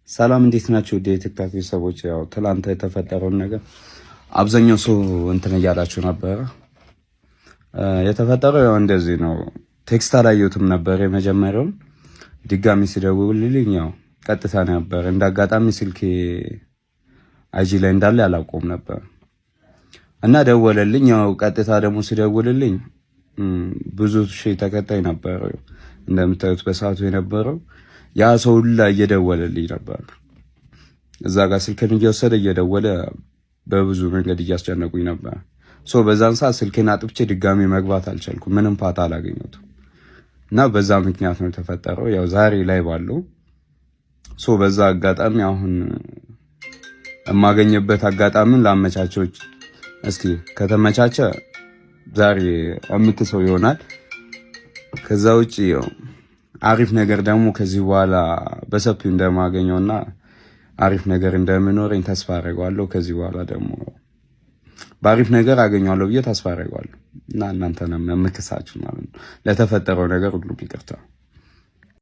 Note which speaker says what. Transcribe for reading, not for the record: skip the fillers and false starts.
Speaker 1: ሰላም እንዴት ናችሁ? የቲክቶክ ቤተሰቦች፣ ያው ትላንት የተፈጠረውን ነገር አብዛኛው ሰው እንትን እያላችሁ ነበረ። የተፈጠረው ያው እንደዚህ ነው። ቴክስት አላየሁትም ነበር የመጀመሪያውን። ድጋሚ ሲደውልልኝ ያው ቀጥታ ነበር። እንዳጋጣሚ ስልኬ አይጂ ላይ እንዳለ አላውቀውም ነበር እና ደወለልኝ። ያው ቀጥታ ደግሞ ሲደውልልኝ ብዙ ሺህ ተከታይ ነበር እንደምታዩት በሰዓቱ የነበረው። ያ ሰው ሁላ እየደወለልኝ ነበር። እዛ ጋር ስልክን እየወሰደ እየደወለ በብዙ መንገድ እያስጨነቁኝ ነበር። በዛን ሰዓት ስልኬን አጥፍቼ ድጋሚ መግባት አልቻልኩም። ምንም ፋታ አላገኘሁትም እና በዛ ምክንያት ነው የተፈጠረው። ያው ዛሬ ላይ ባለው በዛ አጋጣሚ አሁን የማገኝበት አጋጣሚውን ላመቻቸው። እስኪ ከተመቻቸ ዛሬ እምትሰው ይሆናል። ከዛ ውጪ አሪፍ ነገር ደግሞ ከዚህ በኋላ በሰፊው እንደማገኘውና አሪፍ ነገር እንደምኖረኝ ተስፋ አደርጋለሁ። ከዚህ በኋላ ደግሞ በአሪፍ ነገር አገኘዋለሁ ብዬ ተስፋ አደርጋለሁ እና እናንተንም የምክሳችሁ ማለት ነው ለተፈጠረው ነገር ሁሉ ይቅርታ።